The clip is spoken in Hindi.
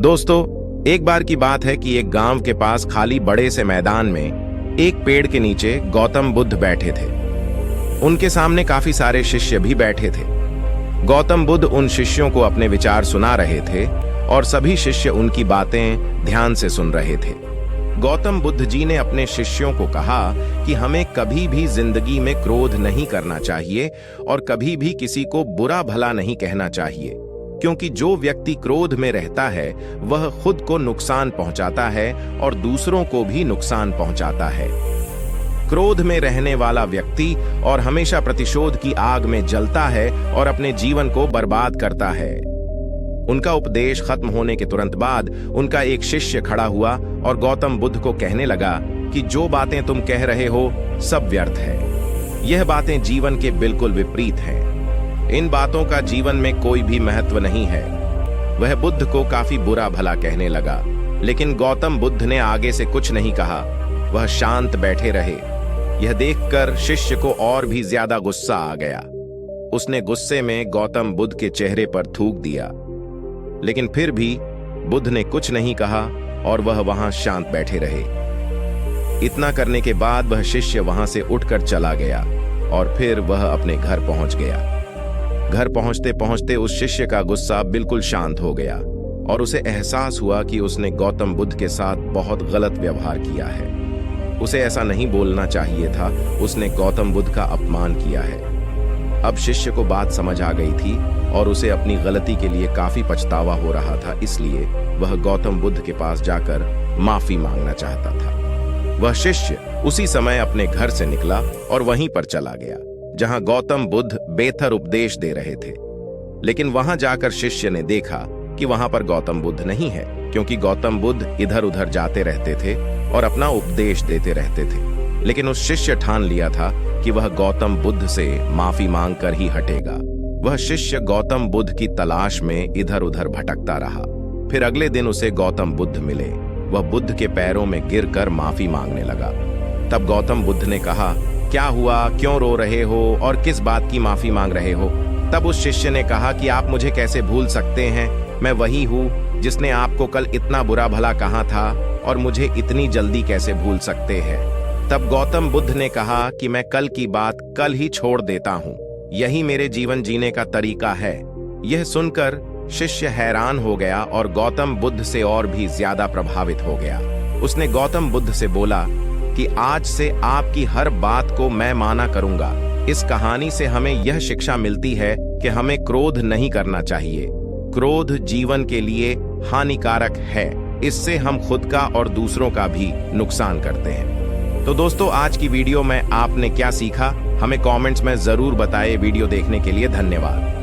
दोस्तों, एक बार की बात है कि एक गांव के पास खाली बड़े से मैदान में एक पेड़ के नीचे गौतम बुद्ध बैठे थे। उनके सामने काफी सारे शिष्य भी बैठे थे। गौतम बुद्ध उन शिष्यों को अपने विचार सुना रहे थे और सभी शिष्य उनकी बातें ध्यान से सुन रहे थे। गौतम बुद्ध जी ने अपने शिष्यों को कहा कि हमें कभी भी जिंदगी में क्रोध नहीं करना चाहिए और कभी भी किसी को बुरा भला नहीं कहना चाहिए, क्योंकि जो व्यक्ति क्रोध में रहता है वह खुद को नुकसान पहुंचाता है और दूसरों को भी नुकसान पहुंचाता है। क्रोध में रहने वाला व्यक्ति और हमेशा प्रतिशोध की आग में जलता है और अपने जीवन को बर्बाद करता है। उनका उपदेश खत्म होने के तुरंत बाद उनका एक शिष्य खड़ा हुआ और गौतम बुद्ध को कहने लगा कि जो बातें तुम कह रहे हो सब व्यर्थ है। यह बातें जीवन के बिल्कुल विपरीत हैं। इन बातों का जीवन में कोई भी महत्व नहीं है। वह बुद्ध को काफी बुरा भला कहने लगा, लेकिन गौतम बुद्ध ने आगे से कुछ नहीं कहा। वह शांत बैठे रहे। यह देखकर शिष्य को और भी ज्यादा गुस्सा आ गया। उसने गुस्से में गौतम बुद्ध के चेहरे पर थूक दिया, लेकिन फिर भी बुद्ध ने कुछ नहीं कहा और वह वहां शांत बैठे रहे। इतना करने के बाद वह शिष्य वहां से उठकर चला गया और फिर वह अपने घर पहुंच गया। घर पहुंचते पहुंचते उस शिष्य का गुस्सा बिल्कुल शांत हो गया और उसे एहसास हुआ कि उसने गौतम बुद्ध के साथ बहुत गलत व्यवहार किया है। उसे ऐसा नहीं बोलना चाहिए था। उसने गौतम बुद्ध का अपमान किया है। अब शिष्य को बात समझ आ गई थी और उसे अपनी गलती के लिए काफी पछतावा हो रहा था, इसलिए वह गौतम बुद्ध के पास जाकर माफी मांगना चाहता था। वह शिष्य उसी समय अपने घर से निकला और वहीं पर चला गया जहां गौतम बुद्ध बेहतर उपदेश दे रहे थे। लेकिन वहां जाकर शिष्य ने देखा कि वहां पर गौतम बुद्ध नहीं है, क्योंकि गौतम बुद्ध इधर उधर जाते रहते थे और अपना उपदेश देते रहते थे। लेकिन उस शिष्य ठान लिया था कि वह गौतम बुद्ध से माफी मांगकर ही हटेगा। वह शिष्य गौतम बुद्ध की तलाश में इधर उधर भटकता रहा। फिर अगले दिन उसे गौतम बुद्ध मिले। वह बुद्ध के पैरों में गिरकर माफी मांगने लगा। तब गौतम बुद्ध ने कहा, क्या हुआ, क्यों रो रहे हो और किस बात की माफी मांग रहे हो? तब उस शिष्य ने कहा कि आप मुझे कैसे भूल सकते हैं? मैं वही हूँ जिसने आपको कल इतना बुरा भला कहा था और मुझे इतनी जल्दी कैसे भूल सकते हैं? तब गौतम बुद्ध ने कहा कि मैं कल की बात कल ही छोड़ देता हूँ। यही मेरे जीवन जीने का तरीका है। यह सुनकर शिष्य हैरान हो गया और गौतम बुद्ध से और भी ज्यादा प्रभावित हो गया। उसने गौतम बुद्ध से बोला कि आज से आपकी हर बात को मैं माना करूंगा। इस कहानी से हमें यह शिक्षा मिलती है कि हमें क्रोध नहीं करना चाहिए। क्रोध जीवन के लिए हानिकारक है। इससे हम खुद का और दूसरों का भी नुकसान करते हैं। तो दोस्तों, आज की वीडियो में आपने क्या सीखा, हमें कमेंट्स में जरूर बताएं। वीडियो देखने के लिए धन्यवाद।